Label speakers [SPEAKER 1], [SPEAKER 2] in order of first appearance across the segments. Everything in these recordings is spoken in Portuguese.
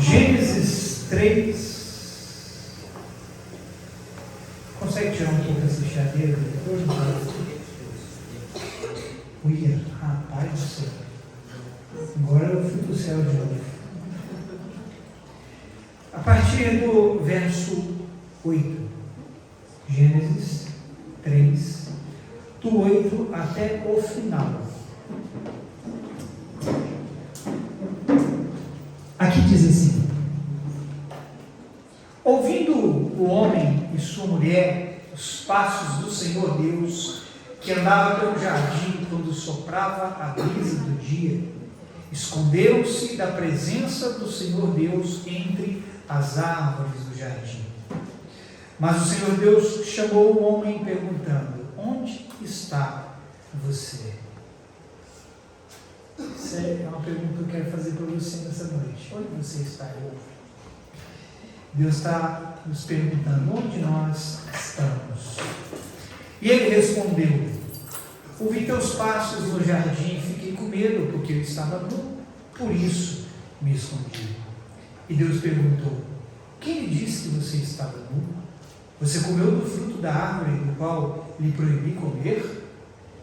[SPEAKER 1] Gênesis 3. Consegue tirar um pouco essa chadeira depois? Ui, rapaz do céu. Agora eu fui para o céu de novo. A partir do verso 8. Gênesis 3, do 8 até o final. Aqui diz assim: ouvindo o homem e sua mulher os passos do Senhor Deus, que andava pelo jardim quando soprava a brisa do dia, esconderam-se da presença do Senhor Deus entre as árvores do jardim. Mas o Senhor Deus chamou o homem perguntando: onde está você? Essa é uma pergunta que eu quero fazer para você nessa noite. Onde você está hoje? Deus está nos perguntando: onde nós estamos? E ele respondeu: ouvi teus passos no jardim e fiquei com medo, porque eu estava nu, por isso me escondi. E Deus perguntou: quem lhe disse que você estava nu? Você comeu do fruto da árvore do qual lhe proibi comer?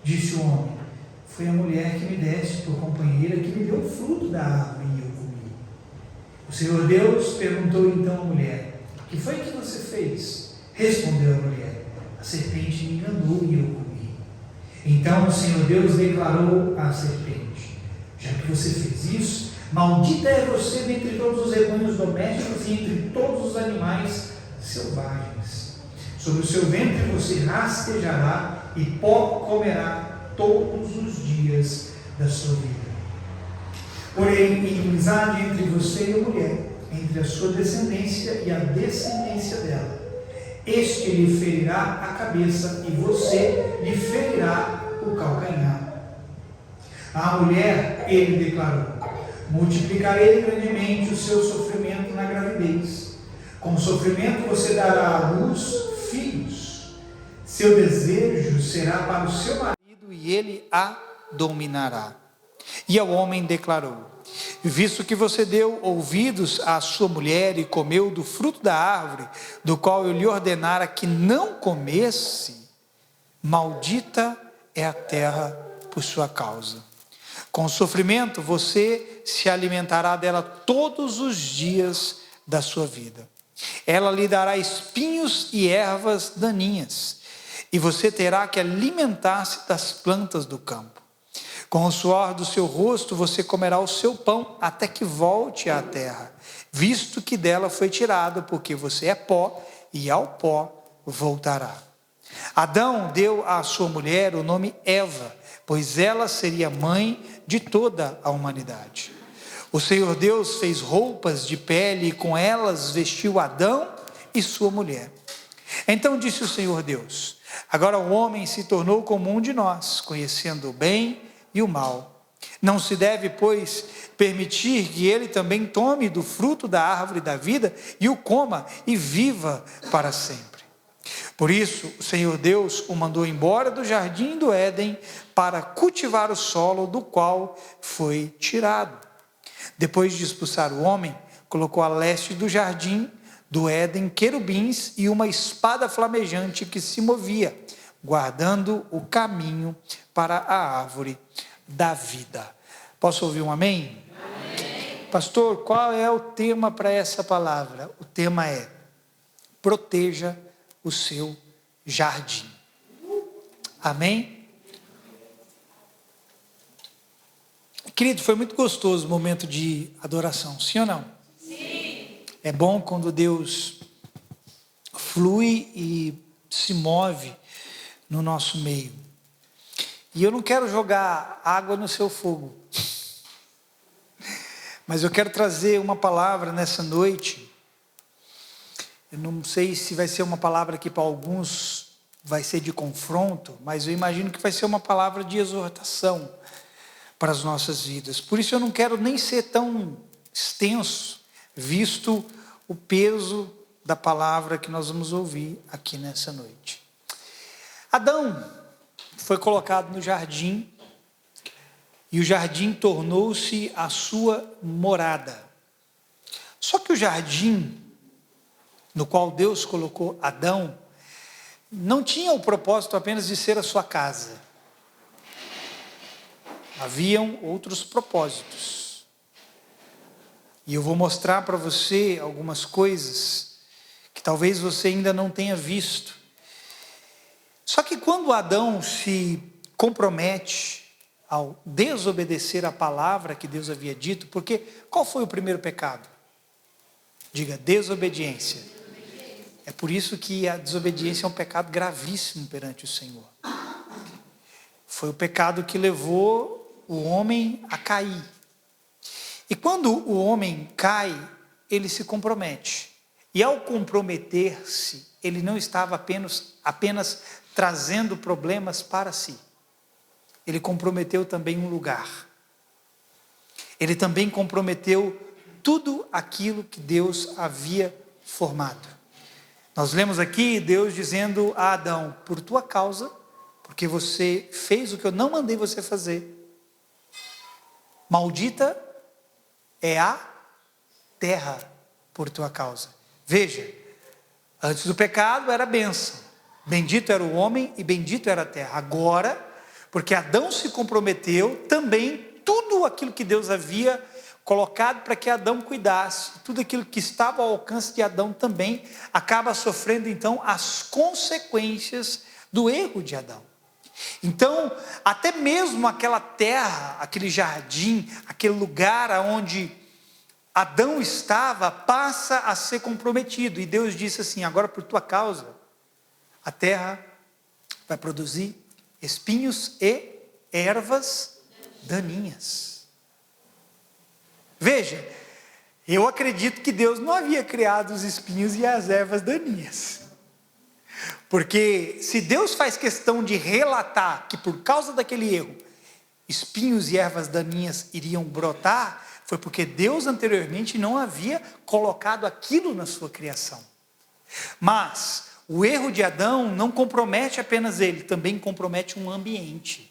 [SPEAKER 1] Disse o homem: foi a mulher que me deste por companheira que me deu o fruto da árvore e eu comi. O Senhor Deus perguntou então à mulher: que foi que você fez? Respondeu a mulher: a serpente me enganou e eu comi. Então o Senhor Deus declarou à serpente: já que você fez isso, maldita é você dentre todos os rebanhos domésticos e entre todos os animais selvagens. Sobre o seu ventre você rastejará e pó comerá todos os dias da sua vida. Porém, inimizade entre você e a mulher, entre a sua descendência e a descendência dela. Este lhe ferirá a cabeça e você lhe ferirá o calcanhar. À mulher, ele declarou: multiplicarei grandemente o seu sofrimento na gravidez. Com sofrimento você dará à luz filhos. Seu desejo será para o seu marido e ele a dominará. E ao homem declarou: visto que você deu ouvidos à sua mulher e comeu do fruto da árvore, do qual eu lhe ordenara que não comesse, maldita é a terra por sua causa. Com sofrimento você se alimentará dela todos os dias da sua vida. Ela lhe dará espinhos e ervas daninhas, e você terá que alimentar-se das plantas do campo. Com o suor do seu rosto você comerá o seu pão até que volte à terra, visto que dela foi tirado, porque você é pó e ao pó voltará. Adão deu à sua mulher o nome Eva, pois ela seria mãe de toda a humanidade. O Senhor Deus fez roupas de pele e com elas vestiu Adão e sua mulher. Então disse o Senhor Deus: agora o homem se tornou como um de nós, conhecendo o bem e o mal. Não se deve, pois, permitir que ele também tome do fruto da árvore da vida e o coma e viva para sempre. Por isso, o Senhor Deus o mandou embora do jardim do Éden para cultivar o solo do qual foi tirado. Depois de expulsar o homem, colocou a leste do jardim do Éden querubins e uma espada flamejante que se movia, guardando o caminho para a árvore da vida. Posso ouvir um amém? Amém. Pastor, qual é o tema para essa palavra? O tema é: proteja o seu jardim. Amém? Querido, foi muito gostoso o momento de adoração, sim ou não? Sim. É bom quando Deus flui e se move no nosso meio. E eu não quero jogar água no seu fogo, mas eu quero trazer uma palavra nessa noite. Eu não sei se vai ser uma palavra que para alguns vai ser de confronto, mas eu imagino que vai ser uma palavra de exortação para as nossas vidas. Por isso eu não quero nem ser tão extenso, visto o peso da palavra que nós vamos ouvir aqui nessa noite. Adão foi colocado no jardim, e o jardim tornou-se a sua morada. Só que o jardim no qual Deus colocou Adão não tinha o propósito apenas de ser a sua casa. Haviam outros propósitos. E eu vou mostrar para você algumas coisas que talvez você ainda não tenha visto. Só que quando Adão se compromete ao desobedecer a palavra que Deus havia dito, porque qual foi o primeiro pecado? Diga, desobediência. É por isso que a desobediência é um pecado gravíssimo perante o Senhor. Foi o pecado que levou o homem a cair. E quando o homem cai, ele se compromete. E ao comprometer-se, ele não estava apenas trazendo problemas para si. Ele comprometeu também um lugar. Ele também comprometeu tudo aquilo que Deus havia formado. Nós lemos aqui Deus dizendo a Adão, por tua causa, porque você fez o que eu não mandei você fazer, maldita é a terra por tua causa. Veja, antes do pecado era bênção, bendito era o homem e bendito era a terra. Agora, porque Adão se comprometeu, também tudo aquilo que Deus havia colocado para que Adão cuidasse, tudo aquilo que estava ao alcance de Adão também acaba sofrendo então as consequências do erro de Adão. Então, até mesmo aquela terra, aquele jardim, aquele lugar onde Adão estava, passa a ser comprometido. E Deus disse assim, agora por tua causa, a terra vai produzir espinhos e ervas daninhas. Veja, eu acredito que Deus não havia criado os espinhos e as ervas daninhas. Porque se Deus faz questão de relatar que por causa daquele erro, espinhos e ervas daninhas iriam brotar, foi porque Deus anteriormente não havia colocado aquilo na sua criação. Mas o erro de Adão não compromete apenas ele, também compromete um ambiente.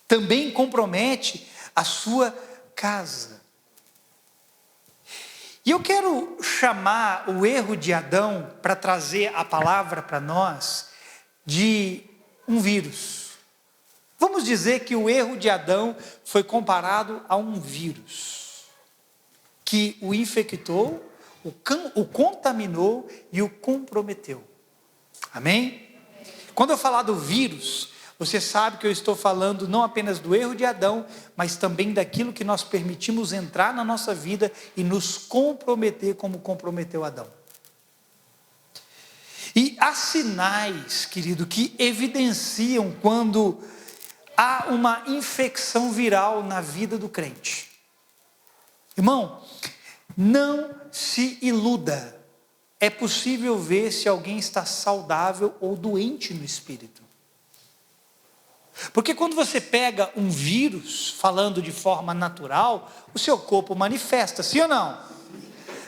[SPEAKER 1] Também compromete a sua casa. E eu quero chamar o erro de Adão, para trazer a palavra para nós, de um vírus. Vamos dizer que o erro de Adão foi comparado a um vírus, que o infectou, o contaminou e o comprometeu. Amém? Quando eu falar do vírus, você sabe que eu estou falando não apenas do erro de Adão, mas também daquilo que nós permitimos entrar na nossa vida e nos comprometer como comprometeu Adão. E há sinais, querido, que evidenciam quando há uma infecção viral na vida do crente. Irmão, não se iluda. É possível ver se alguém está saudável ou doente no espírito. Porque quando você pega um vírus, falando de forma natural, o seu corpo manifesta, sim ou não?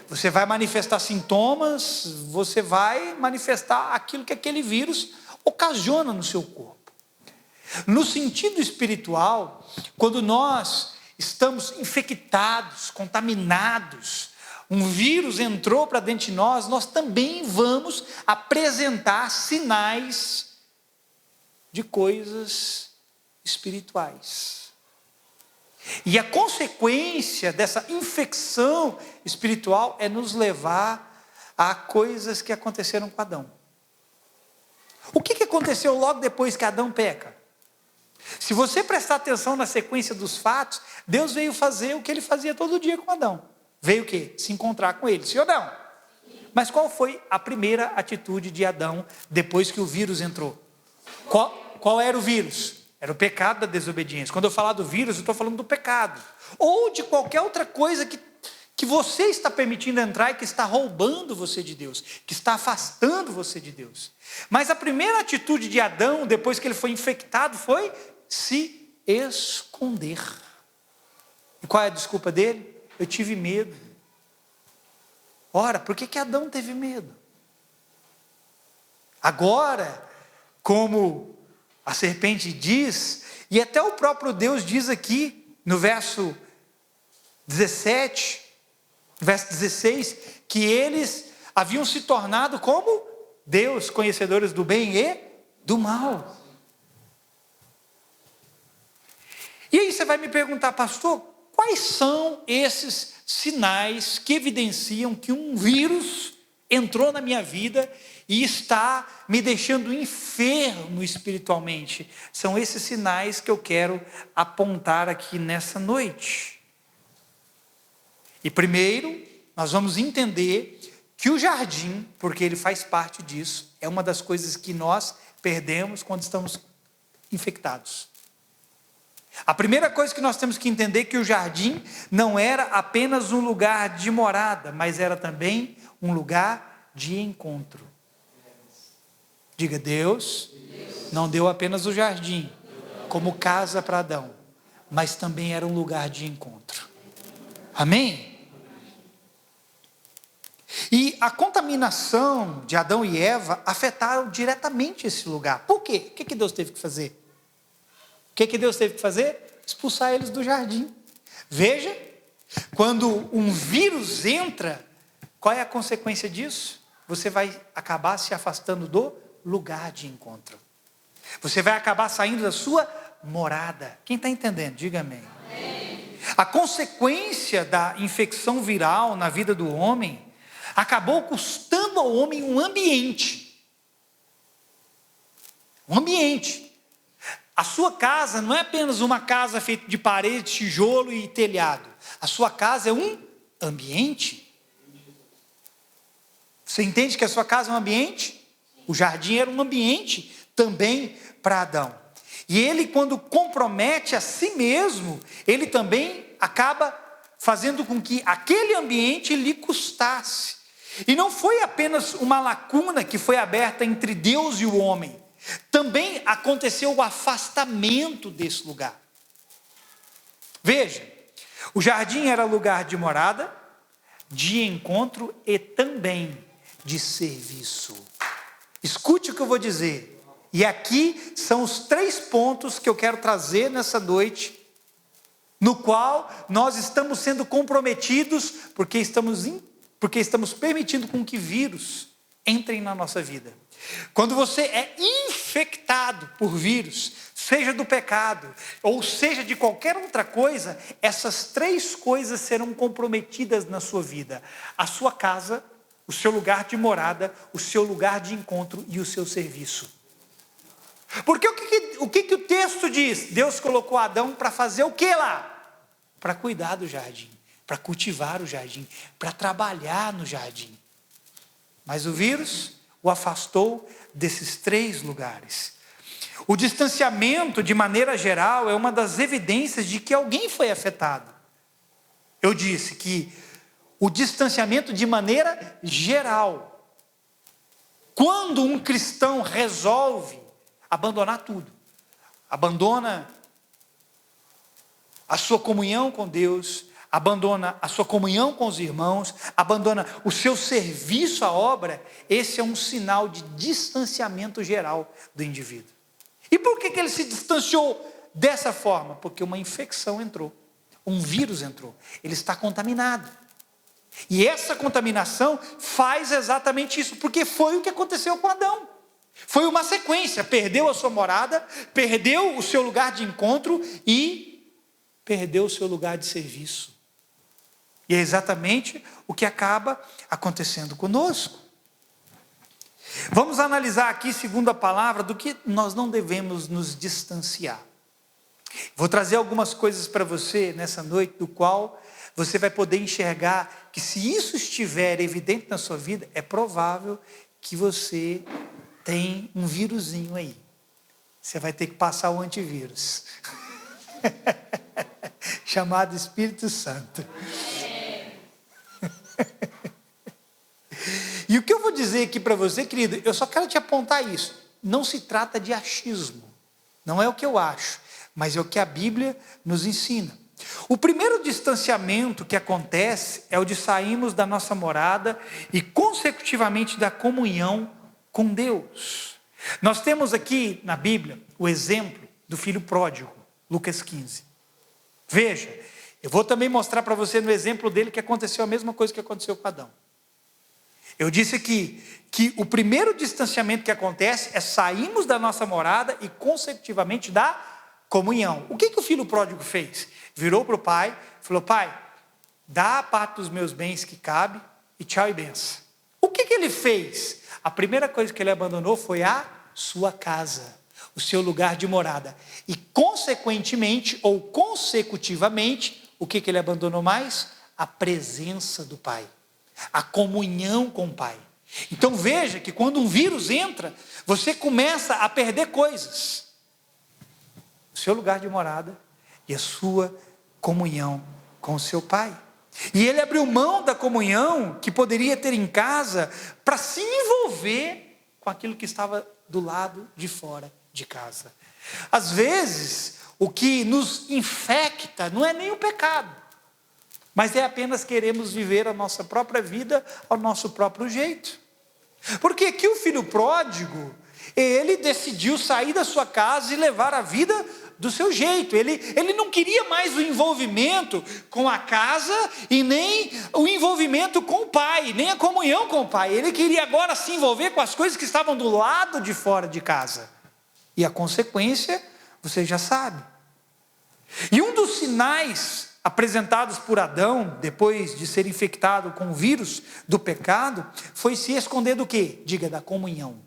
[SPEAKER 1] Você vai manifestar sintomas, você vai manifestar aquilo que aquele vírus ocasiona no seu corpo. No sentido espiritual, quando nós estamos infectados, contaminados, um vírus entrou para dentro de nós, nós também vamos apresentar sinais de coisas espirituais. E a consequência dessa infecção espiritual é nos levar a coisas que aconteceram com Adão. O que aconteceu logo depois que Adão peca? Se você prestar atenção na sequência dos fatos, Deus veio fazer o que ele fazia todo dia com Adão. Veio o quê? Se encontrar com ele, sim ou não? Mas qual foi a primeira atitude de Adão depois que o vírus entrou? Qual era o vírus? Era o pecado da desobediência. Quando eu falar do vírus, eu estou falando do pecado. Ou de qualquer outra coisa que você está permitindo entrar e que está roubando você de Deus, que está afastando você de Deus. Mas a primeira atitude de Adão, depois que ele foi infectado, foi se esconder. E qual é a desculpa dele? Eu tive medo. Ora, por que Adão teve medo? Agora, como a serpente diz, e até o próprio Deus diz aqui, no verso 17, Verso 16, que eles haviam se tornado como Deus, conhecedores do bem e do mal. E aí você vai me perguntar, pastor, quais são esses sinais que evidenciam que um vírus entrou na minha vida e está me deixando enfermo espiritualmente? São esses sinais que eu quero apontar aqui nessa noite. E primeiro, nós vamos entender que o jardim, porque ele faz parte disso, é uma das coisas que nós perdemos quando estamos infectados. A primeira coisa que nós temos que entender é que o jardim não era apenas um lugar de morada, mas era também um lugar de encontro. Diga, Deus não deu apenas o jardim como casa para Adão, mas também era um lugar de encontro. Amém? E a contaminação de Adão e Eva afetaram diretamente esse lugar. Por quê? O que Deus teve que fazer? O que Deus teve que fazer? Expulsar eles do jardim. Veja, quando um vírus entra, qual é a consequência disso? Você vai acabar se afastando do lugar de encontro. Você vai acabar saindo da sua morada. Quem está entendendo? Diga amém. Amém. A consequência da infecção viral na vida do homem acabou custando ao homem um ambiente. Um ambiente. A sua casa não é apenas uma casa feita de parede, tijolo e telhado. A sua casa é um ambiente. Você entende que a sua casa é um ambiente? O jardim era um ambiente também para Adão. E ele, quando compromete a si mesmo, ele também acaba fazendo com que aquele ambiente lhe custasse. E não foi apenas uma lacuna que foi aberta entre Deus e o homem. Também aconteceu o afastamento desse lugar. Veja, o jardim era lugar de morada, de encontro e também de serviço. Escute o que eu vou dizer. E aqui são os 3 pontos que eu quero trazer nessa noite, no qual nós estamos sendo comprometidos, porque estamos permitindo com que vírus entrem na nossa vida. Quando você é infectado por vírus, seja do pecado, ou seja de qualquer outra coisa, essas 3 coisas serão comprometidas na sua vida: a sua casa, o seu lugar de morada, o seu lugar de encontro e o seu serviço. Porque o que o texto diz? Deus colocou Adão para fazer o que lá? Para cuidar do jardim, para cultivar o jardim, para trabalhar no jardim. Mas o vírus o afastou desses 3 lugares. O distanciamento, de maneira geral, é uma das evidências de que alguém foi afetado. Eu disse que o distanciamento de maneira geral, quando um cristão resolve abandonar tudo, abandona a sua comunhão com Deus, abandona a sua comunhão com os irmãos, abandona o seu serviço à obra, esse é um sinal de distanciamento geral do indivíduo. E por que ele se distanciou dessa forma? Porque uma infecção entrou, um vírus entrou, ele está contaminado. E essa contaminação faz exatamente isso, porque foi o que aconteceu com Adão. Foi uma sequência: perdeu a sua morada, perdeu o seu lugar de encontro e perdeu o seu lugar de serviço. E é exatamente o que acaba acontecendo conosco. Vamos analisar aqui, segundo a palavra, do que nós não devemos nos distanciar. Vou trazer algumas coisas para você nessa noite, do qual você vai poder enxergar que, se isso estiver evidente na sua vida, é provável que você tem um vírusinho aí. Você vai ter que passar o antivírus. Chamado Espírito Santo. E o que eu vou dizer aqui para você, querido, eu só quero te apontar isso. Não se trata de achismo. Não é o que eu acho, mas é o que a Bíblia nos ensina. O primeiro distanciamento que acontece é o de sairmos da nossa morada e, consecutivamente, da comunhão com Deus. Nós temos aqui na Bíblia o exemplo do filho pródigo, Lucas 15. Veja, Eu vou também mostrar para você no exemplo dele que aconteceu a mesma coisa que aconteceu com Adão. Eu disse aqui que o primeiro distanciamento que acontece é sairmos da nossa morada e consecutivamente da comunhão. O que o filho pródigo fez? Virou para o pai, falou: pai, dá a parte dos meus bens que cabe e tchau e benção. O que ele fez? A primeira coisa que ele abandonou foi a sua casa, o seu lugar de morada. E consequentemente ou consecutivamente, o que ele abandonou mais? A presença do pai, a comunhão com o pai. Então veja que quando um vírus entra, você começa a perder coisas. O seu lugar de morada e a sua comunhão com o seu pai. E ele abriu mão da comunhão que poderia ter em casa para se envolver com aquilo que estava do lado de fora de casa. Às vezes, o que nos infecta não é nem o pecado, mas é apenas queremos viver a nossa própria vida ao nosso próprio jeito. Porque aqui o filho pródigo, ele decidiu sair da sua casa e levar a vida do seu jeito. Ele não queria mais o envolvimento com a casa e nem o envolvimento com o pai, nem a comunhão com o pai. Ele queria agora se envolver com as coisas que estavam do lado de fora de casa. E a consequência, você já sabe. E um dos sinais apresentados por Adão, depois de ser infectado com o vírus do pecado, foi se esconder do quê? Diga, da comunhão.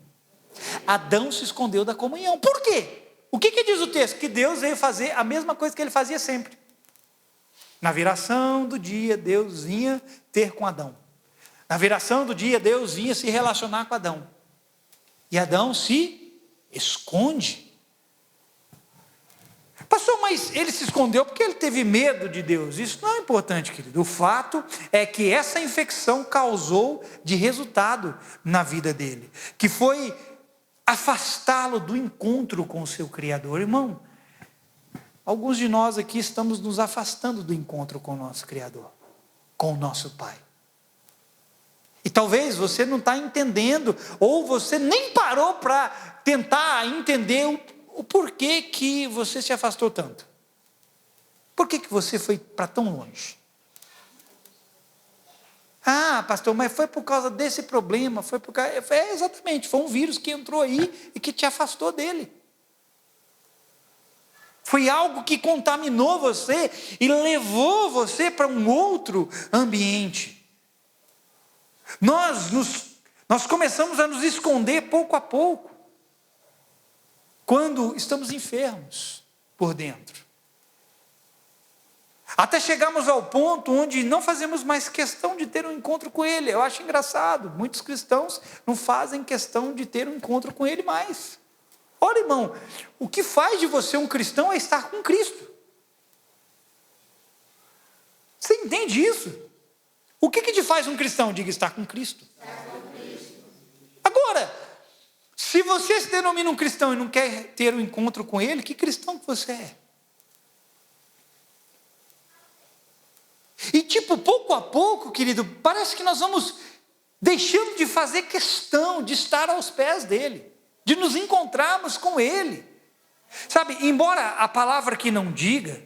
[SPEAKER 1] Adão se escondeu da comunhão. Por quê? O que diz o texto? Que Deus veio fazer a mesma coisa que ele fazia sempre. Na viração do dia, Deus vinha ter com Adão. Na viração do dia, Deus vinha se relacionar com Adão. E Adão se esconde. Pastor, mas ele se escondeu porque ele teve medo de Deus. Isso não é importante, querido. O fato é que essa infecção causou de resultado na vida dele, que foi afastá-lo do encontro com o seu Criador. Irmão, alguns de nós aqui estamos nos afastando do encontro com o nosso Criador, com o nosso Pai. E talvez você não está entendendo, ou você nem parou para tentar entender o porquê que você se afastou tanto. Por que você foi para tão longe? Ah, pastor, mas foi por causa desse problema, exatamente, foi um vírus que entrou aí e que te afastou dele. Foi algo que contaminou você e levou você para um outro ambiente. Nós começamos a nos esconder pouco a pouco, quando estamos enfermos por dentro. Até chegamos ao ponto onde não fazemos mais questão de ter um encontro com Ele. Eu acho engraçado, muitos cristãos não fazem questão de ter um encontro com Ele mais. Ora, irmão, o que faz de você um cristão é estar com Cristo. Você entende isso? O que te faz um cristão? Diga, estar com Cristo. Agora, se você se denomina um cristão e não quer ter um encontro com Ele, que cristão que você é? E pouco a pouco, querido, parece que nós vamos deixando de fazer questão de estar aos pés dEle, de nos encontrarmos com Ele. Sabe, embora a palavra aqui não diga,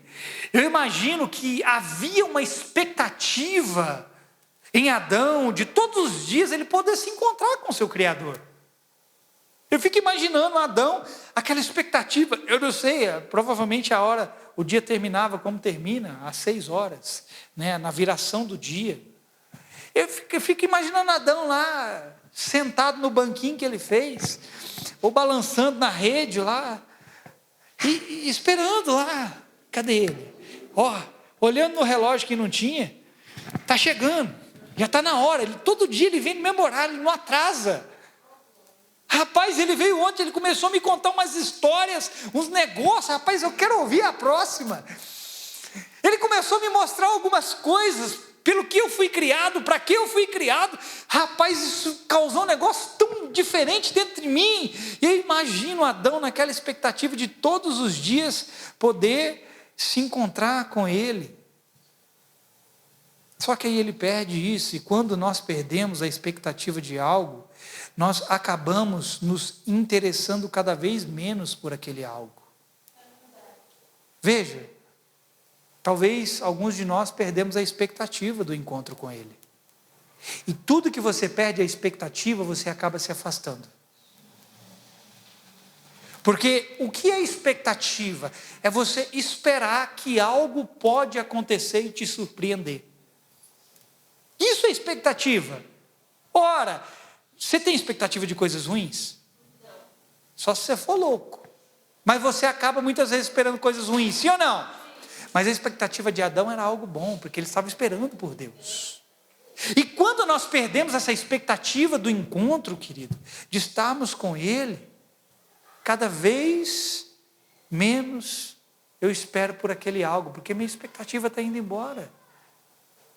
[SPEAKER 1] eu imagino que havia uma expectativa em Adão, de todos os dias ele poder se encontrar com o seu Criador. Eu fico imaginando Adão, aquela expectativa, eu não sei, provavelmente o dia terminava como termina, às 6 horas, né, na viração do dia. Eu fico imaginando Adão lá, sentado no banquinho que ele fez, ou balançando na rede lá, e esperando lá, cadê ele? Olhando no relógio que não tinha, está chegando, já está na hora, todo dia ele vem no mesmo horário, ele não atrasa. Rapaz, ele veio ontem, ele começou a me contar umas histórias, uns negócios, rapaz, eu quero ouvir a próxima. Ele começou a me mostrar algumas coisas, pelo que eu fui criado, para que eu fui criado. Rapaz, isso causou um negócio tão diferente dentro de mim. E eu imagino Adão naquela expectativa de todos os dias poder se encontrar com ele. Só que aí ele perde isso, e quando nós perdemos a expectativa de algo, nós acabamos nos interessando cada vez menos por aquele algo. Veja,
[SPEAKER 2] Talvez alguns de nós perdemos a expectativa do encontro com Ele. E tudo que você perde a expectativa, você acaba se afastando. Porque o que é expectativa? É você esperar que algo pode acontecer e te surpreender. Isso é expectativa. Ora, você tem expectativa de coisas ruins? Só se você for louco. Mas você acaba muitas vezes esperando coisas ruins, sim ou não? Mas a expectativa de Adão era algo bom, porque ele estava esperando por Deus. E quando nós perdemos essa expectativa do encontro, querido, de estarmos com Ele, cada vez menos eu espero por aquele algo, porque minha expectativa está indo embora.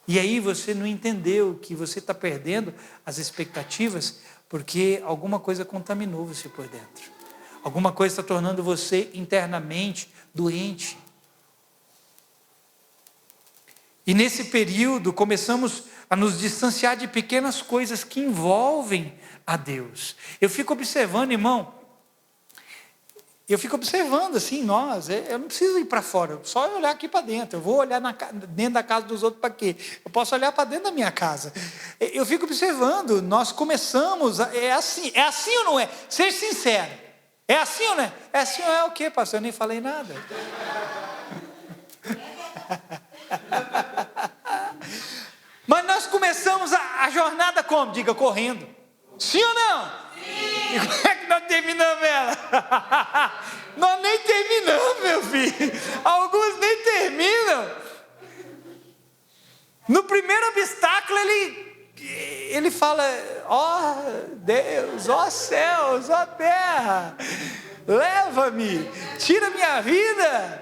[SPEAKER 2] E aí você não entendeu que você está perdendo as expectativas, porque alguma coisa contaminou você por dentro. Alguma coisa está tornando você internamente doente. E nesse período começamos a nos distanciar de pequenas coisas que envolvem a Deus. Eu fico observando, irmão, assim, eu não preciso ir para fora, só olhar aqui para dentro. Eu vou olhar dentro da casa dos outros para quê? Eu posso olhar para dentro da minha casa. Eu fico observando, nós começamos, é assim ou não é? Seja sincero, é assim ou não é? É assim ou é o quê, pastor? Eu nem falei nada. Mas nós começamos a jornada como? Diga, correndo. Sim ou não? Sim. E como é que nós terminamos ela? Nós nem terminamos, meu filho. Alguns nem terminam. No primeiro obstáculo ele fala: ó Deus, ó céus, ó terra, leva-me, tira minha vida.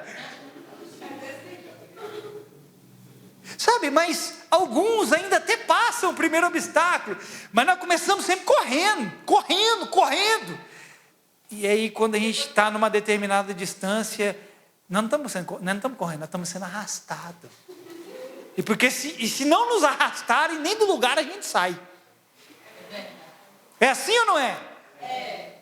[SPEAKER 2] Sabe, mas alguns ainda até passam o primeiro obstáculo, mas nós começamos sempre correndo. E aí quando a gente está numa determinada distância, nós não estamos correndo, nós estamos sendo arrastados. E porque se não nos arrastarem, nem do lugar a gente sai. É assim ou não é? É.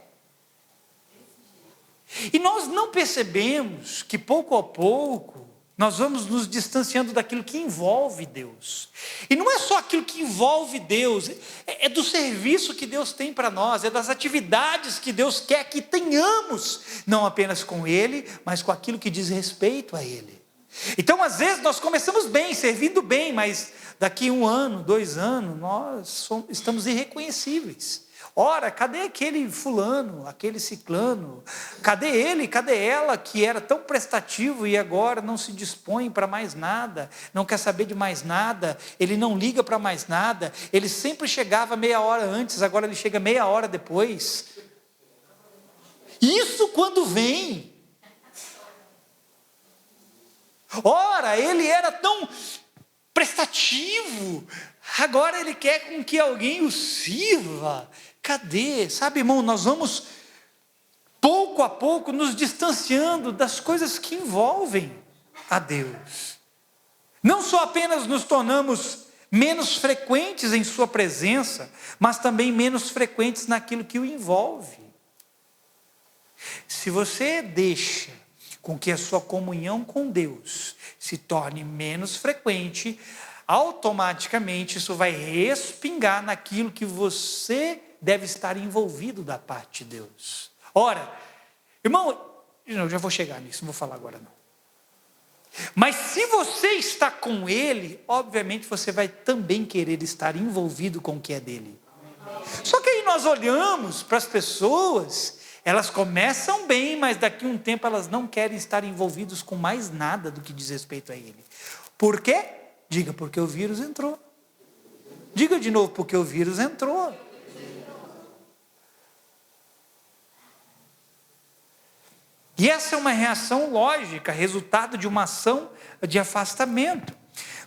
[SPEAKER 2] E nós não percebemos que pouco a pouco, nós vamos nos distanciando daquilo que envolve Deus. E não é só aquilo que envolve Deus, é do serviço que Deus tem para nós, é das atividades que Deus quer que tenhamos, não apenas com Ele, mas com aquilo que diz respeito a Ele. Então, às vezes, nós começamos bem, servindo bem, mas daqui 1 ano, 2 anos, nós estamos irreconhecíveis. Ora, cadê aquele fulano, aquele ciclano? Cadê ele, cadê ela que era tão prestativo e agora não se dispõe para mais nada, não quer saber de mais nada, ele não liga para mais nada, ele sempre chegava meia hora antes, agora ele chega meia hora depois. Isso quando vem. Ora, ele era tão prestativo, agora ele quer com que alguém o sirva. Cadê? Sabe, irmão, nós vamos pouco a pouco nos distanciando das coisas que envolvem a Deus. Não só apenas nos tornamos menos frequentes em sua presença, mas também menos frequentes naquilo que o envolve. Se você deixa com que a sua comunhão com Deus se torne menos frequente, automaticamente isso vai respingar naquilo que você deve estar envolvido da parte de Deus. Ora, irmão, eu já vou chegar nisso, não vou falar agora não. Mas se você está com Ele, obviamente você vai também querer estar envolvido com o que é dele. Só que aí nós olhamos para as pessoas, elas começam bem, mas daqui a um tempo elas não querem estar envolvidas com mais nada do que diz respeito a Ele. Por quê? Diga, porque o vírus entrou. Diga de novo, porque o vírus entrou. E essa é uma reação lógica, resultado de uma ação de afastamento.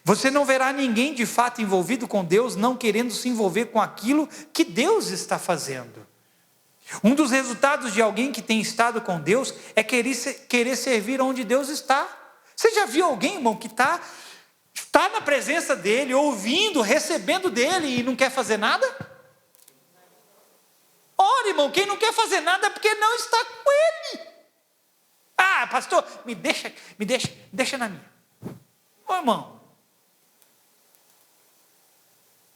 [SPEAKER 2] Você não verá ninguém de fato envolvido com Deus, não querendo se envolver com aquilo que Deus está fazendo. Um dos resultados de alguém que tem estado com Deus é querer servir onde Deus está. Você já viu alguém, irmão, que está na presença dele, ouvindo, recebendo dele e não quer fazer nada? Ora, irmão, quem não quer fazer nada é porque não está com ele. Ah, pastor, me deixa na minha. Ô irmão,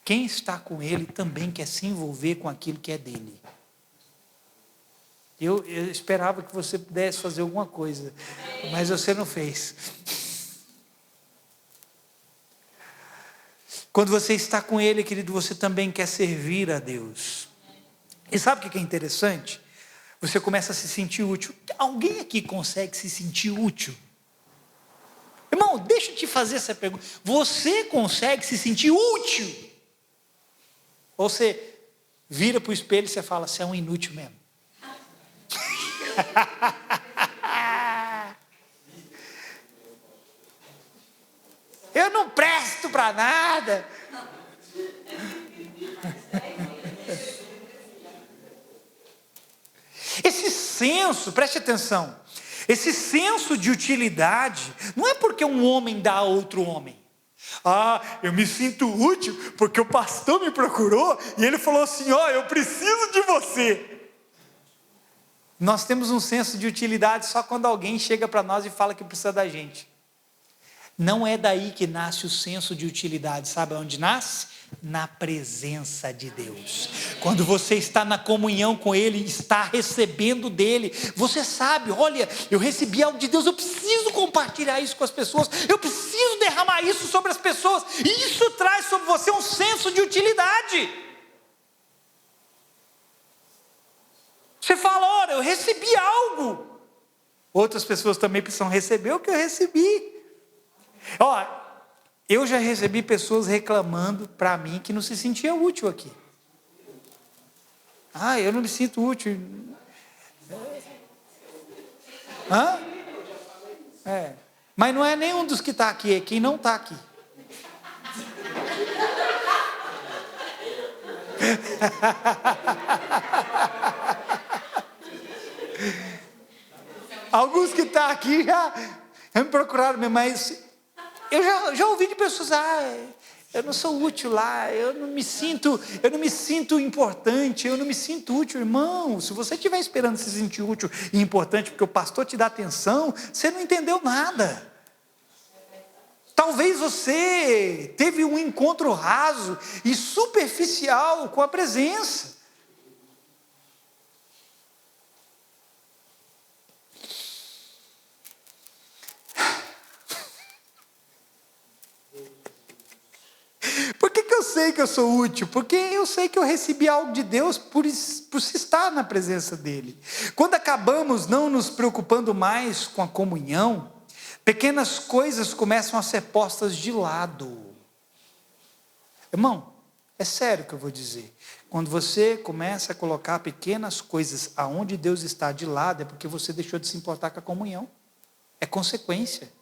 [SPEAKER 2] quem está com ele também quer se envolver com aquilo que é dele. Eu esperava que você pudesse fazer alguma coisa, mas você não fez. Quando você está com ele, querido, você também quer servir a Deus. E sabe o que é interessante? Você começa a se sentir útil. Alguém aqui consegue se sentir útil? Irmão, deixa eu te fazer essa pergunta. Você consegue se sentir útil? Ou você vira para o espelho e você fala, você é um inútil mesmo. Eu não presto para nada. Esse senso, preste atenção, esse senso de utilidade, não é porque um homem dá a outro homem. Eu me sinto útil porque o pastor me procurou e ele falou assim, eu preciso de você. Nós temos um senso de utilidade só quando alguém chega para nós e fala que precisa da gente. Não é daí que nasce o senso de utilidade, sabe onde nasce? Na presença de Deus. Quando você está na comunhão com Ele, está recebendo dEle, você sabe, olha, eu recebi algo de Deus, eu preciso compartilhar isso com as pessoas, eu preciso derramar isso sobre as pessoas, e isso traz sobre você um senso de utilidade. Você fala, olha, eu recebi algo, outras pessoas também precisam receber o que eu recebi. Eu já recebi pessoas reclamando para mim que não se sentia útil aqui. Eu não me sinto útil. Mas não é nenhum dos que está aqui, é quem não está aqui. Alguns que estão aqui já me procuraram mesmo, mas eu já ouvi de pessoas, eu não sou útil lá, eu não me sinto importante, eu não me sinto útil. Irmão, se você estiver esperando se sentir útil e importante porque o pastor te dá atenção, você não entendeu nada. Talvez você teve um encontro raso e superficial com a presença. Por que eu sei que eu sou útil? Porque eu sei que eu recebi algo de Deus por se estar na presença dEle. Quando acabamos não nos preocupando mais com a comunhão, pequenas coisas começam a ser postas de lado. Irmão, é sério o que eu vou dizer. Quando você começa a colocar pequenas coisas aonde Deus está de lado, é porque você deixou de se importar com a comunhão. É consequência.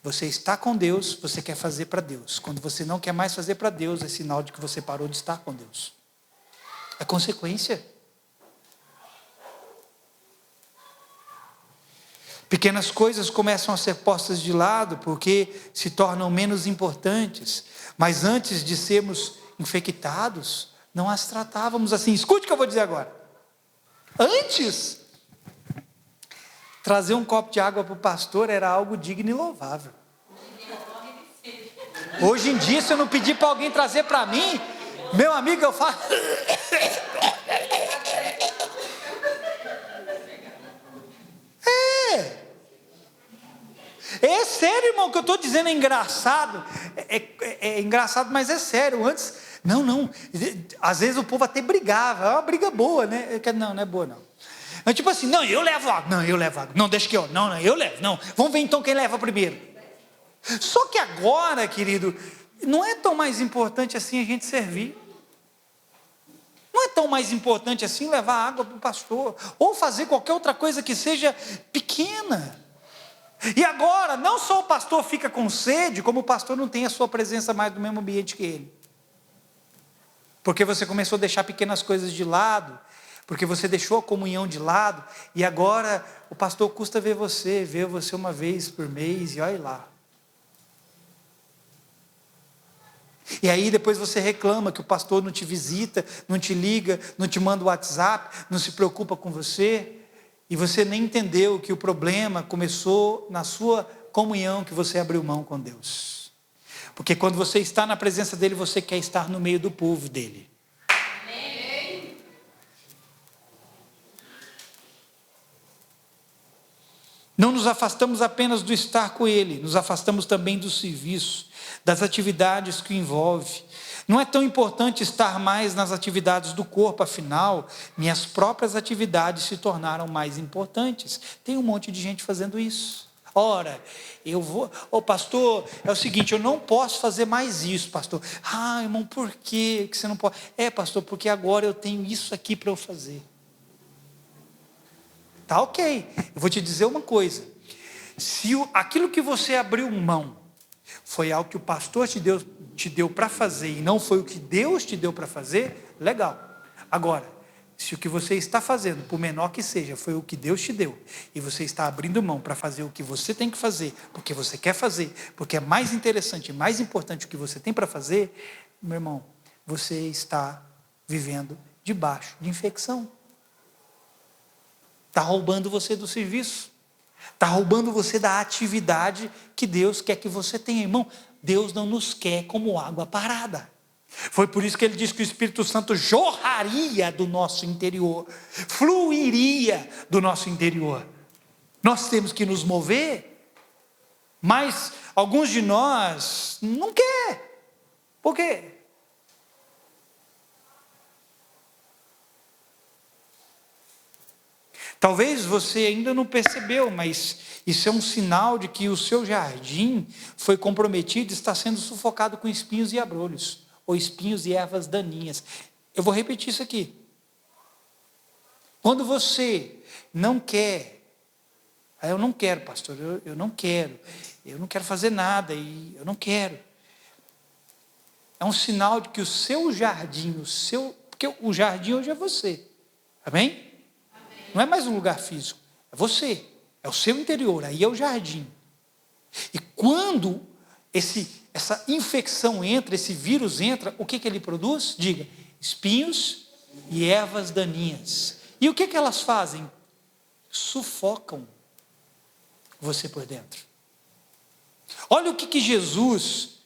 [SPEAKER 2] Você está com Deus, você quer fazer para Deus. Quando você não quer mais fazer para Deus, é sinal de que você parou de estar com Deus. É consequência. Pequenas coisas começam a ser postas de lado porque se tornam menos importantes. Mas antes de sermos infectados, não as tratávamos assim. Escute o que eu vou dizer agora. Antes, trazer um copo de água para o pastor era algo digno e louvável. Hoje em dia, se eu não pedir para alguém trazer para mim, meu amigo, eu faço... É sério, irmão, o que eu estou dizendo é engraçado. É engraçado, mas é sério. Antes, não. Às vezes o povo até brigava. É uma briga boa, né? Não é boa, não. É tipo assim, eu levo água. Não, eu levo água. Não, deixa que eu. Não, eu levo. Não, vamos ver então quem leva primeiro. Só que agora, querido, não é tão mais importante assim a gente servir. Não é tão mais importante assim levar água para o pastor. Ou fazer qualquer outra coisa que seja pequena. E agora, não só o pastor fica com sede, como o pastor não tem a sua presença mais no mesmo ambiente que ele. Porque você começou a deixar pequenas coisas de lado, porque você deixou a comunhão de lado, e agora o pastor custa ver você uma vez por mês, e olha lá. E aí depois você reclama que o pastor não te visita, não te liga, não te manda o WhatsApp, não se preocupa com você, e você nem entendeu que o problema começou na sua comunhão que você abriu mão com Deus. Porque quando você está na presença dele, você quer estar no meio do povo dele. Não nos afastamos apenas do estar com ele, nos afastamos também do serviço, das atividades que o envolve. Não é tão importante estar mais nas atividades do corpo, afinal, minhas próprias atividades se tornaram mais importantes. Tem um monte de gente fazendo isso. Ora, eu vou, pastor, é o seguinte, eu não posso fazer mais isso, pastor. Irmão, por que você não pode? Pastor, porque agora eu tenho isso aqui para eu fazer. Tá ok, eu vou te dizer uma coisa, se aquilo que você abriu mão, foi algo que o pastor te deu para fazer, e não foi o que Deus te deu para fazer, legal. Agora, se o que você está fazendo, por menor que seja, foi o que Deus te deu, e você está abrindo mão para fazer o que você tem que fazer, porque você quer fazer, porque é mais interessante, mais importante o que você tem para fazer, meu irmão, você está vivendo debaixo de infecção. Está roubando você do serviço. Está roubando você da atividade que Deus quer que você tenha. Irmão, Deus não nos quer como água parada. Foi por isso que ele disse que o Espírito Santo jorraria do nosso interior. Fluiria do nosso interior. Nós temos que nos mover. Mas alguns de nós não quer. Por quê? Talvez você ainda não percebeu, mas isso é um sinal de que o seu jardim foi comprometido e está sendo sufocado com espinhos e abrolhos, ou espinhos e ervas daninhas. Eu vou repetir isso aqui. Quando você não quer, eu não quero, pastor, eu não quero fazer nada, e eu não quero. É um sinal de que o seu jardim, porque o jardim hoje é você, amém? Não é mais um lugar físico, é você, é o seu interior, aí é o jardim. E quando essa infecção entra, esse vírus entra, o que ele produz? Diga, espinhos e ervas daninhas. E o que elas fazem? Sufocam você por dentro. Olha o que Jesus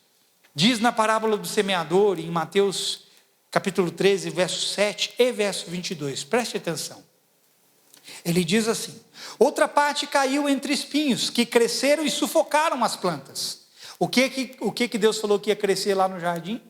[SPEAKER 2] diz na parábola do semeador, em Mateus capítulo 13, verso 7 e verso 22, preste atenção. Ele diz assim: outra parte caiu entre espinhos, que cresceram e sufocaram as plantas. O que Deus falou que ia crescer lá no jardim?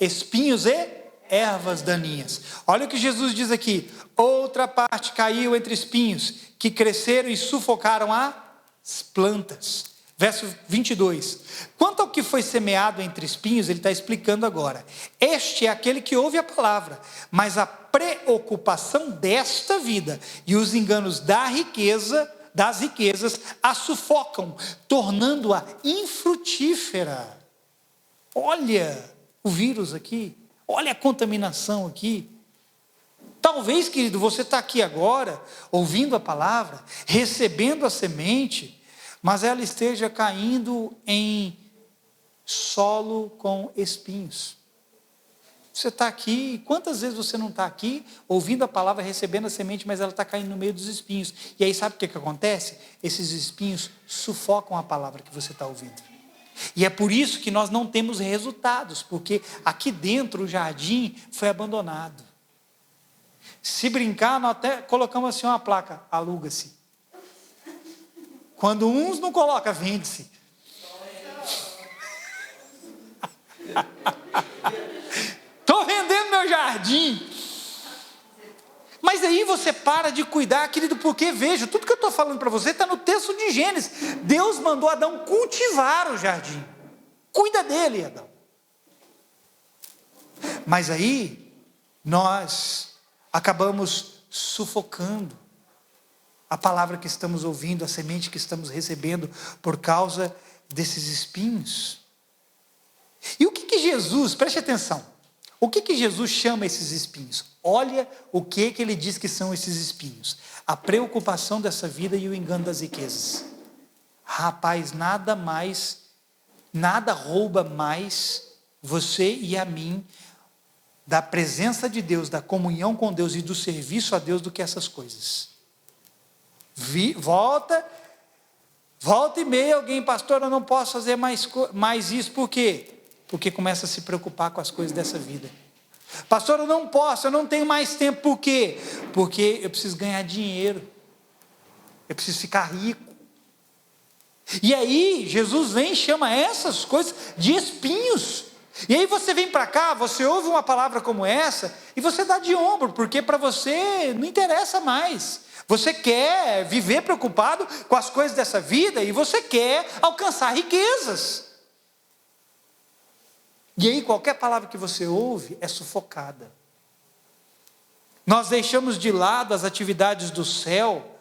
[SPEAKER 2] Espinhos e ervas daninhas. Olha o que Jesus diz aqui: outra parte caiu entre espinhos, que cresceram e sufocaram as plantas. Verso 22, quanto ao que foi semeado entre espinhos, ele está explicando agora. Este é aquele que ouve a palavra, mas a preocupação desta vida e os enganos das riquezas a sufocam, tornando-a infrutífera. Olha o vírus aqui, olha a contaminação aqui. Talvez, querido, você está aqui agora, ouvindo a palavra, recebendo a semente, mas ela esteja caindo em solo com espinhos. Você está aqui, quantas vezes você não está aqui, ouvindo a palavra, recebendo a semente, mas ela está caindo no meio dos espinhos. E aí sabe o que acontece? Esses espinhos sufocam a palavra que você está ouvindo. E é por isso que nós não temos resultados, porque aqui dentro o jardim foi abandonado. Se brincar, nós até colocamos assim uma placa, aluga-se. Quando uns não colocam, vende-se. Estou vendendo meu jardim. Mas aí você para de cuidar, querido, porque veja, tudo que eu estou falando para você está no texto de Gênesis. Deus mandou Adão cultivar o jardim. Cuida dele, Adão. Mas aí, nós acabamos sufocando a palavra que estamos ouvindo, a semente que estamos recebendo, por causa desses espinhos. E o que Jesus, preste atenção, o que Jesus chama esses espinhos? Olha o que ele diz que são esses espinhos: a preocupação dessa vida e o engano das riquezas. Rapaz, nada rouba mais você e a mim da presença de Deus, da comunhão com Deus e do serviço a Deus do que essas coisas. Volta Volta e meia alguém, pastor, eu não posso fazer mais isso, por quê? Porque começa a se preocupar com as coisas dessa vida. Pastor, eu não posso, eu não tenho mais tempo, por quê? Porque eu preciso ganhar dinheiro, eu preciso ficar rico. E aí, Jesus vem e chama essas coisas de espinhos. E aí você vem para cá, você ouve uma palavra como essa, e você dá de ombro, porque para você não interessa mais. Você quer viver preocupado com as coisas dessa vida, e você quer alcançar riquezas. E aí qualquer palavra que você ouve é sufocada. Nós deixamos de lado as atividades do céu,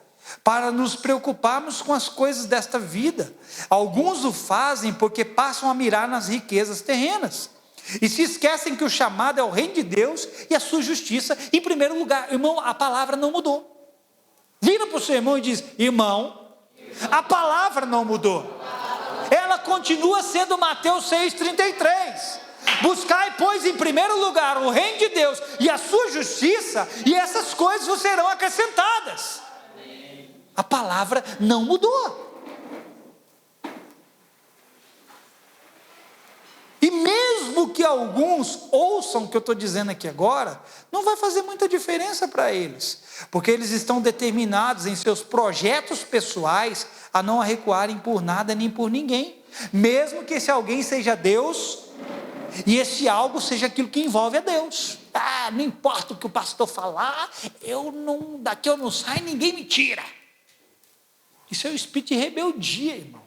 [SPEAKER 2] para nos preocuparmos com as coisas desta vida. Alguns o fazem porque passam a mirar nas riquezas terrenas, e se esquecem que o chamado é o reino de Deus e a sua justiça em primeiro lugar. Irmão, a palavra não mudou. Vira para o seu irmão e diz: irmão, a palavra não mudou, ela continua sendo Mateus 6,33. Buscai, pois, em primeiro lugar o reino de Deus e a sua justiça, e essas coisas vos serão acrescentadas. A palavra não mudou. E mesmo que alguns ouçam o que eu estou dizendo aqui agora, não vai fazer muita diferença para eles, porque eles estão determinados em seus projetos pessoais a não recuarem por nada nem por ninguém, mesmo que esse alguém seja Deus, e esse algo seja aquilo que envolve a Deus. Não importa o que o pastor falar, daqui eu não saio, ninguém me tira. Isso é o espírito de rebeldia, irmão.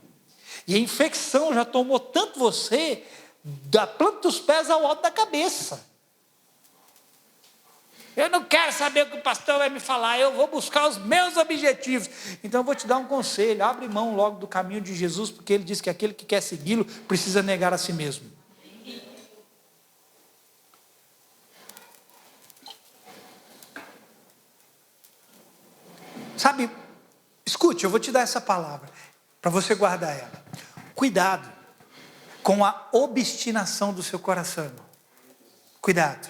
[SPEAKER 2] E a infecção já tomou tanto você, da planta dos pés ao alto da cabeça. Eu não quero saber o que o pastor vai me falar, eu vou buscar os meus objetivos. Então eu vou te dar um conselho: abre mão logo do caminho de Jesus, porque ele diz que aquele que quer segui-lo precisa negar a si mesmo. Sabe, escute, eu vou te dar essa palavra, para você guardar ela. Cuidado com a obstinação do seu coração, irmão. Cuidado.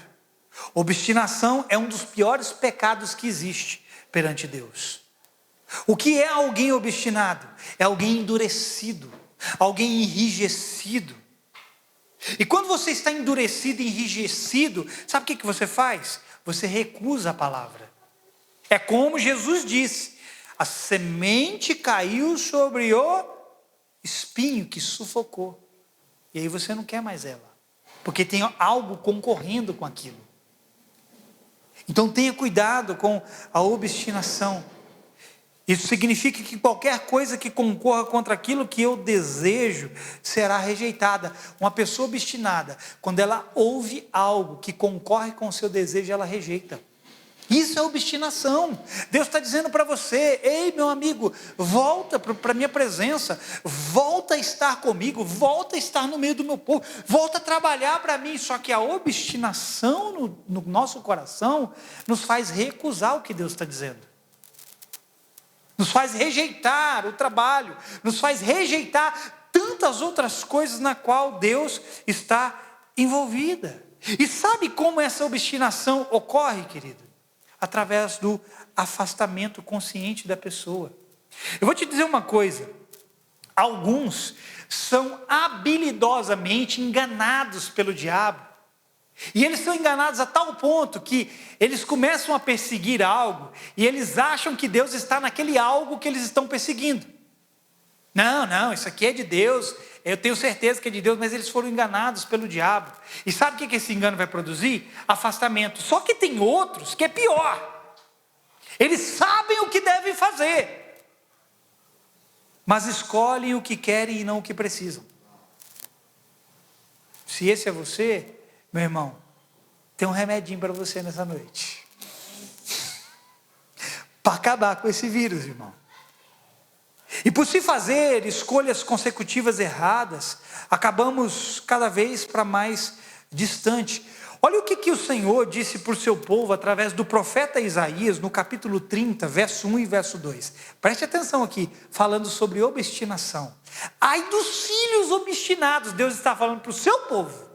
[SPEAKER 2] Obstinação é um dos piores pecados que existe perante Deus. O que é alguém obstinado? É alguém endurecido, alguém enrijecido. E quando você está endurecido e enrijecido, sabe o que você faz? Você recusa a palavra. É como Jesus disse: a semente caiu sobre o espinho que sufocou. E aí você não quer mais ela, porque tem algo concorrendo com aquilo. Então tenha cuidado com a obstinação. Isso significa que qualquer coisa que concorra contra aquilo que eu desejo será rejeitada. Uma pessoa obstinada, quando ela ouve algo que concorre com o seu desejo, ela rejeita. Isso é obstinação. Deus está dizendo para você: ei, meu amigo, volta para a minha presença, volta a estar comigo, volta a estar no meio do meu povo, volta a trabalhar para mim. Só que a obstinação no nosso coração nos faz recusar o que Deus está dizendo, nos faz rejeitar o trabalho, nos faz rejeitar tantas outras coisas na qual Deus está envolvida. E sabe como essa obstinação ocorre, querido? Através do afastamento consciente da pessoa. Eu vou te dizer uma coisa: alguns são habilidosamente enganados pelo diabo, e eles são enganados a tal ponto que eles começam a perseguir algo, e eles acham que Deus está naquele algo que eles estão perseguindo. Não, isso aqui é de Deus, eu tenho certeza que é de Deus, mas eles foram enganados pelo diabo. E sabe o que esse engano vai produzir? Afastamento. Só que tem outros que é pior. Eles sabem o que devem fazer, mas escolhem o que querem e não o que precisam. Se esse é você, meu irmão, tem um remedinho para você nessa noite, para acabar com esse vírus, irmão. E por se fazer escolhas consecutivas erradas, acabamos cada vez para mais distante. Olha o que o Senhor disse para o seu povo através do profeta Isaías, no capítulo 30, verso 1 e verso 2. Preste atenção aqui, falando sobre obstinação. Ai dos filhos obstinados, Deus está falando para o seu povo.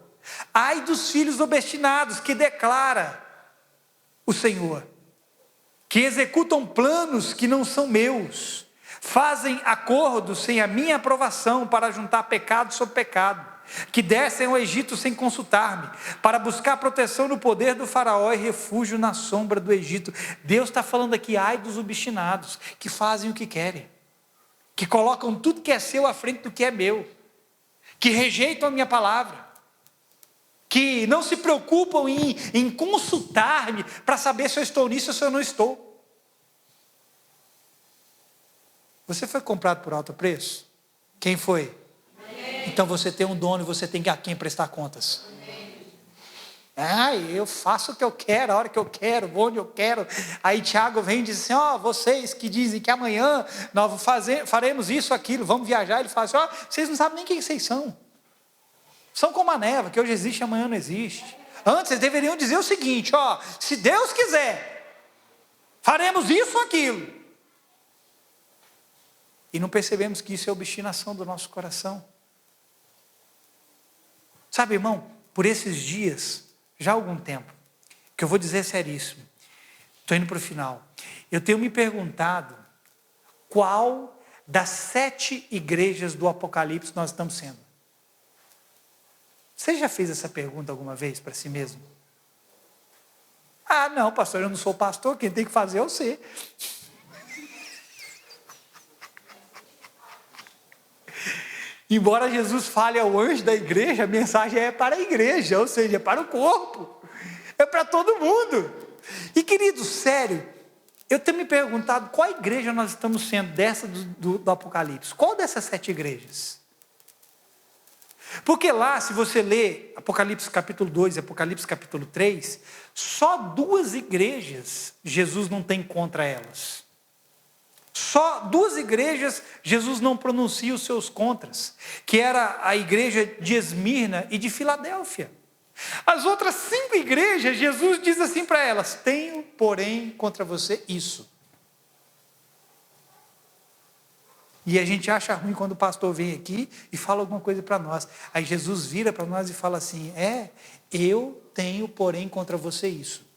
[SPEAKER 2] Ai dos filhos obstinados, que declara o Senhor, que executam planos que não são meus, Fazem acordos sem a minha aprovação para juntar pecado sobre pecado, que descem ao Egito sem consultar-me, para buscar proteção no poder do faraó e refúgio na sombra do Egito. Deus está falando aqui, ai dos obstinados, que fazem o que querem, que colocam tudo que é seu à frente do que é meu, que rejeitam a minha palavra, que não se preocupam em consultar-me para saber se eu estou nisso ou se eu não estou. Você foi comprado por alto preço? Quem foi? Amém. Então você tem um dono e você tem a quem prestar contas. Eu faço o que eu quero, a hora que eu quero, onde eu quero. Aí Tiago vem e diz assim, vocês que dizem que amanhã nós faremos isso, aquilo, vamos viajar. Ele fala assim, vocês não sabem nem quem vocês são. São como a névoa, que hoje existe, amanhã não existe. Antes vocês deveriam dizer o seguinte, se Deus quiser, faremos isso ou aquilo. E não percebemos que isso é obstinação do nosso coração. Sabe, irmão, por esses dias, já há algum tempo, que eu vou dizer seríssimo, estou indo para o final, eu tenho me perguntado qual das 7 igrejas do Apocalipse nós estamos sendo. Você já fez essa pergunta alguma vez para si mesmo? Não, pastor, eu não sou pastor, quem tem que fazer é você. Embora Jesus fale ao anjo da igreja, a mensagem é para a igreja, ou seja, é para o corpo, é para todo mundo. E querido, sério, eu tenho me perguntado qual igreja nós estamos sendo dessa do Apocalipse, qual dessas 7 igrejas? Porque lá, se você ler Apocalipse capítulo 2 e Apocalipse capítulo 3, só 2 igrejas Jesus não tem contra elas. Só 2 igrejas Jesus não pronuncia os seus contras, que era a igreja de Esmirna e de Filadélfia. As outras 5 igrejas, Jesus diz assim para elas, tenho, porém, contra você isso. E a gente acha ruim quando o pastor vem aqui e fala alguma coisa para nós. Aí Jesus vira para nós e fala assim, eu tenho, porém, contra você isso.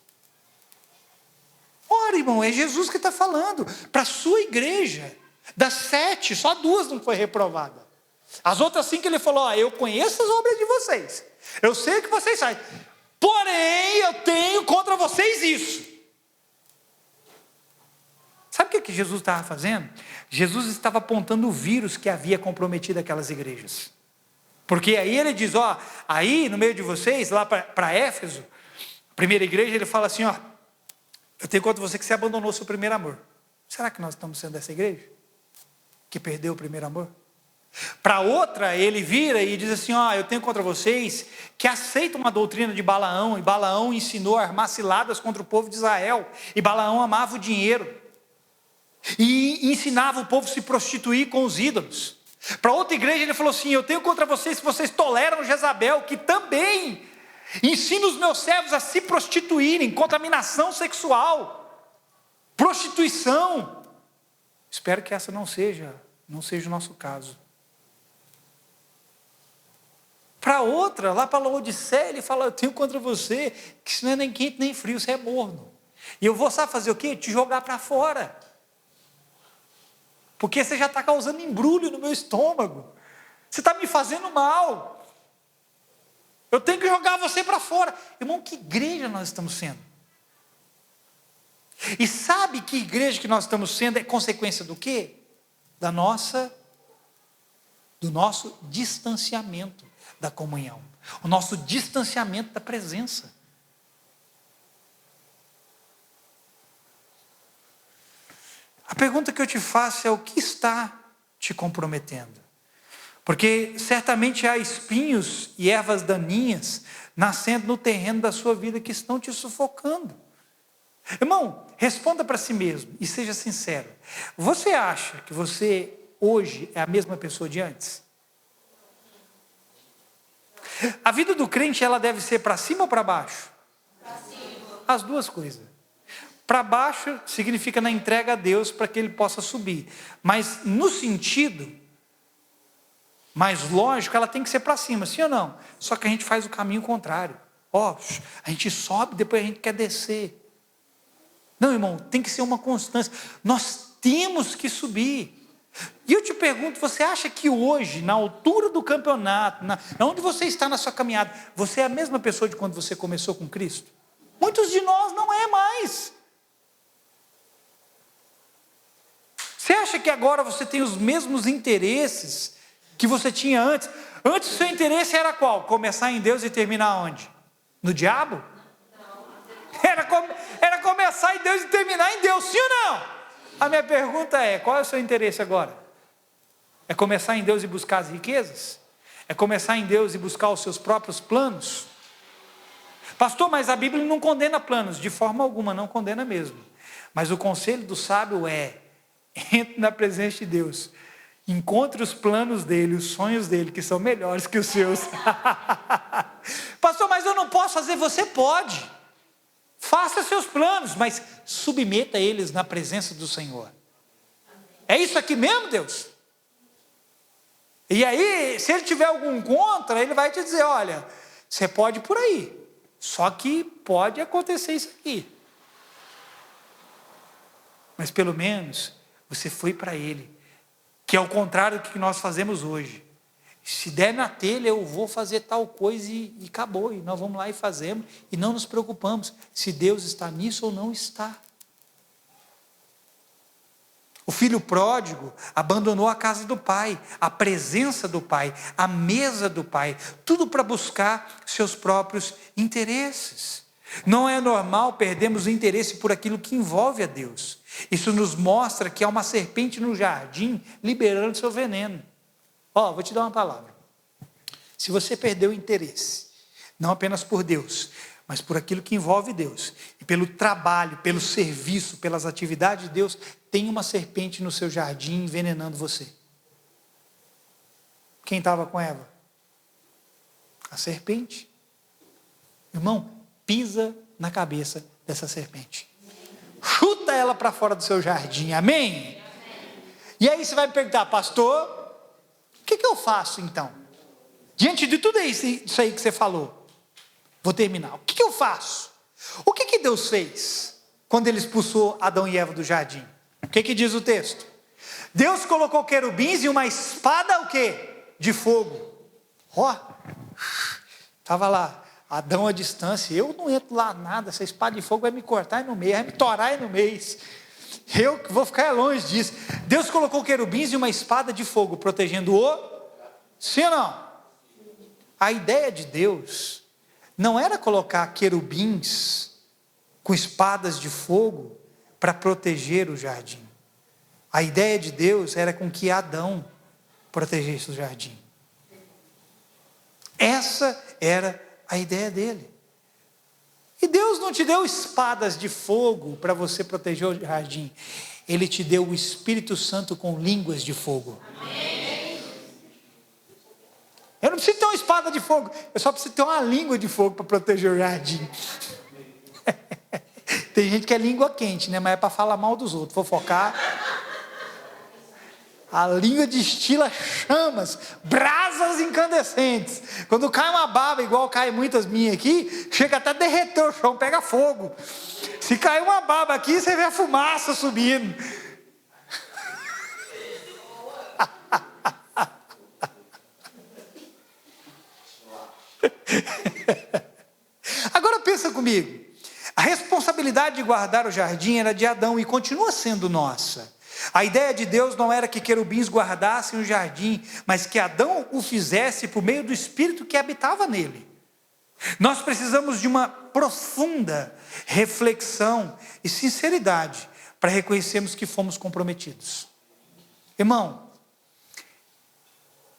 [SPEAKER 2] Ora, irmão, é Jesus que está falando para a sua igreja. Das 7, só 2 não foi reprovada. As outras 5 ele falou, eu conheço as obras de vocês. Eu sei o que vocês fazem. Porém, eu tenho contra vocês isso. Sabe o que Jesus estava fazendo? Jesus estava apontando o vírus que havia comprometido aquelas igrejas. Porque aí ele diz, aí no meio de vocês, lá para Éfeso, a primeira igreja, ele fala assim, eu tenho contra você que você abandonou o seu primeiro amor. Será que nós estamos sendo dessa igreja? Que perdeu o primeiro amor? Para outra, ele vira e diz assim, eu tenho contra vocês que aceitam uma doutrina de Balaão, e Balaão ensinou a armar ciladas contra o povo de Israel, e Balaão amava o dinheiro, e ensinava o povo a se prostituir com os ídolos. Para outra igreja ele falou assim, eu tenho contra vocês que vocês toleram Jezabel, que também ensina os meus servos a se prostituírem, contaminação sexual, prostituição. Espero que essa não seja o nosso caso. Para outra, lá para Laodiceia, ele fala, eu tenho contra você, que isso não é nem quente nem frio, você é morno. E eu vou, sabe fazer o quê? Te jogar para fora. Porque você já está causando embrulho no meu estômago. Você está me fazendo mal. Eu tenho que jogar você para fora. Irmão, que igreja nós estamos sendo? E sabe que igreja que nós estamos sendo é consequência do quê? Do nosso distanciamento da comunhão. O nosso distanciamento da presença. A pergunta que eu te faço é, o que está te comprometendo? Porque certamente há espinhos e ervas daninhas nascendo no terreno da sua vida que estão te sufocando. Irmão, responda para si mesmo e seja sincero. Você acha que você hoje é a mesma pessoa de antes? A vida do crente, ela deve ser para cima ou para baixo? Para cima. As duas coisas. Para baixo significa na entrega a Deus para que ele possa subir. Mas no sentido mais lógico, ela tem que ser para cima, sim ou não? Só que a gente faz o caminho contrário. A gente sobe, depois a gente quer descer. Não, irmão, tem que ser uma constância. Nós temos que subir. E eu te pergunto, você acha que hoje, na altura do campeonato, onde você está na sua caminhada, você é a mesma pessoa de quando você começou com Cristo? Muitos de nós não é mais. Você acha que agora você tem os mesmos interesses que você tinha antes? Antes o seu interesse era qual? Começar em Deus e terminar onde? No diabo? Era começar em Deus e terminar em Deus, sim ou não? A minha pergunta é, qual é o seu interesse agora? É começar em Deus e buscar as riquezas? É começar em Deus e buscar os seus próprios planos? Pastor, mas a Bíblia não condena planos, de forma alguma, não condena mesmo. Mas o conselho do sábio é, entre na presença de Deus, encontre os planos dele, os sonhos dele, que são melhores que os seus. Pastor, mas eu não posso fazer, você pode. Faça seus planos, mas submeta eles na presença do Senhor. É isso aqui mesmo, Deus? E aí, se ele tiver algum contra, ele vai te dizer, olha, você pode ir por aí, só que pode acontecer isso aqui. Mas pelo menos, você foi para ele, que é o contrário do que nós fazemos hoje. Se der na telha, eu vou fazer tal coisa e acabou, e nós vamos lá e fazemos, e não nos preocupamos se Deus está nisso ou não está. O filho pródigo abandonou a casa do pai, a presença do pai, a mesa do pai, tudo para buscar seus próprios interesses. Não é normal perdermos o interesse por aquilo que envolve a Deus. Isso nos mostra que há uma serpente no jardim liberando seu veneno. Vou te dar uma palavra. Se você perdeu o interesse, não apenas por Deus, mas por aquilo que envolve Deus, e pelo trabalho, pelo serviço, pelas atividades de Deus, tem uma serpente no seu jardim envenenando você. Quem estava com Eva? A serpente. Irmão, pisa na cabeça dessa serpente. Chuta ela para fora do seu jardim, amém? E aí você vai me perguntar, pastor, o que eu faço então? Diante de tudo isso aí que você falou, vou terminar. O que eu faço? O que Deus fez quando ele expulsou Adão e Eva do jardim? O que diz o texto? Deus colocou querubins e uma espada o quê? De fogo. Estava lá, Adão à distância, eu não entro lá nada, essa espada de fogo vai me cortar no meio, vai me torar no meio. Eu vou ficar longe disso. Deus colocou querubins e uma espada de fogo, protegendo-o. Sim ou não? A ideia de Deus não era colocar querubins com espadas de fogo para proteger o jardim. A ideia de Deus era com que Adão protegesse o jardim. Essa era a ideia dele. E Deus não te deu espadas de fogo para você proteger o jardim. Ele te deu o Espírito Santo com línguas de fogo. Amém. Eu não preciso ter uma espada de fogo, eu só preciso ter uma língua de fogo para proteger o jardim. Tem gente que é língua quente, né? Mas é para falar mal dos outros, fofocar. A língua destila chamas, brasas incandescentes. Quando cai uma baba, igual cai muitas minhas aqui, chega até a derreter o chão, pega fogo. Se cair uma baba aqui, você vê a fumaça subindo. Agora pensa comigo. A responsabilidade de guardar o jardim era de Adão e continua sendo nossa. A ideia de Deus não era que querubins guardassem o jardim, mas que Adão o fizesse por meio do Espírito que habitava nele. Nós precisamos de uma profunda reflexão e sinceridade para reconhecermos que fomos comprometidos. Irmão,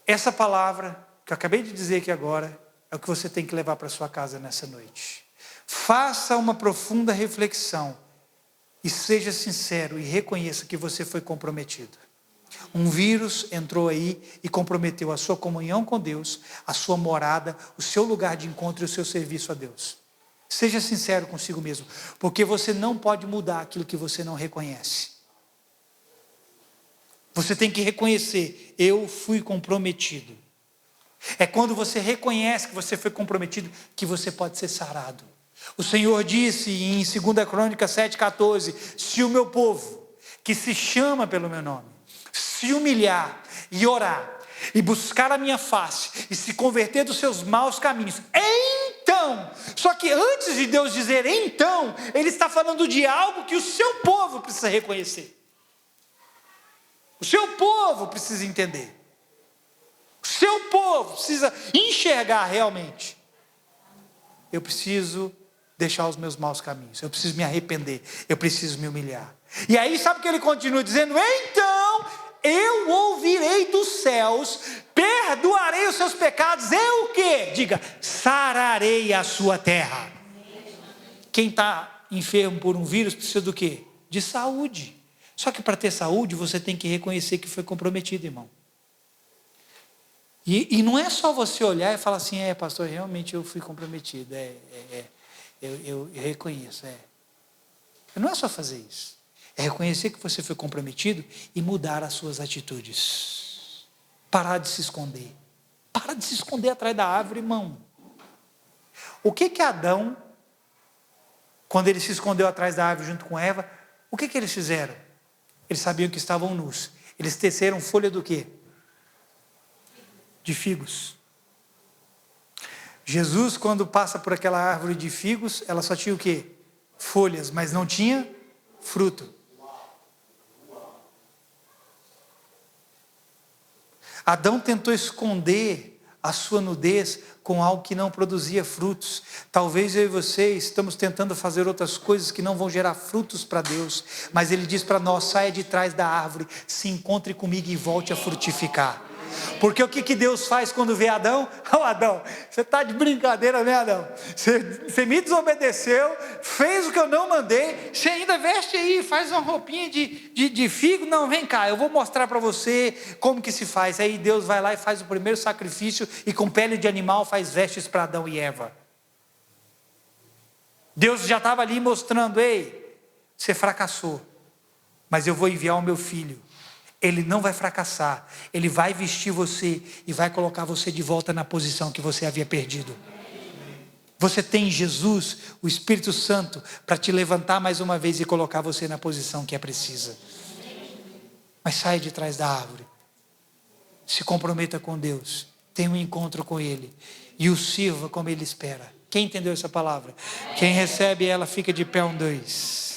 [SPEAKER 2] essa palavra que eu acabei de dizer aqui agora é o que você tem que levar para sua casa nessa noite. Faça uma profunda reflexão e seja sincero e reconheça que você foi comprometido. Um vírus entrou aí e comprometeu a sua comunhão com Deus, a sua morada, o seu lugar de encontro e o seu serviço a Deus. Seja sincero consigo mesmo, porque você não pode mudar aquilo que você não reconhece. Você tem que reconhecer, eu fui comprometido. É quando você reconhece que você foi comprometido que você pode ser sarado. O Senhor disse em 2 Crônicas 7,14, se o meu povo, que se chama pelo meu nome, se humilhar e orar, e buscar a minha face, e se converter dos seus maus caminhos, então, só que antes de Deus dizer então, Ele está falando de algo que o seu povo precisa reconhecer. O seu povo precisa entender. O seu povo precisa enxergar realmente. Eu preciso deixar os meus maus caminhos, eu preciso me arrepender, eu preciso me humilhar. E aí sabe o que ele continua dizendo? Então eu ouvirei dos céus, perdoarei os seus pecados, eu o quê? Diga, sararei a sua terra. Quem está enfermo por um vírus precisa do quê? De saúde. Só que para ter saúde você tem que reconhecer que foi comprometido, irmão. E não é só você olhar e falar assim, pastor, realmente eu fui comprometido, eu reconheço, Não é só fazer isso, é reconhecer que você foi comprometido e mudar as suas atitudes, parar de se esconder, atrás da árvore, irmão. O que Adão, quando ele se escondeu atrás da árvore junto com Eva, o que eles fizeram? Eles sabiam que estavam nus, eles teceram folha do quê? De figos. Jesus, quando passa por aquela árvore de figos, ela só tinha o quê? Folhas, mas não tinha fruto. Adão tentou esconder a sua nudez com algo que não produzia frutos. Talvez eu e você estamos tentando fazer outras coisas que não vão gerar frutos para Deus, mas Ele diz para nós, saia de trás da árvore, se encontre comigo e volte a frutificar. Porque o que Deus faz quando vê Adão? Adão, você está de brincadeira, né, Adão? Você me desobedeceu, fez o que eu não mandei, você ainda veste aí, faz uma roupinha de figo, não, vem cá, eu vou mostrar para você como que se faz. Aí Deus vai lá e faz o primeiro sacrifício e com pele de animal faz vestes para Adão e Eva. Deus já estava ali mostrando, ei, você fracassou, mas eu vou enviar o meu filho. Ele não vai fracassar, Ele vai vestir você e vai colocar você de volta na posição que você havia perdido. Você tem Jesus, o Espírito Santo, para te levantar mais uma vez e colocar você na posição que é precisa. Mas saia de trás da árvore, se comprometa com Deus, tenha um encontro com Ele e o sirva como Ele espera. Quem entendeu essa palavra? Quem recebe ela fica de pé, 1, 2.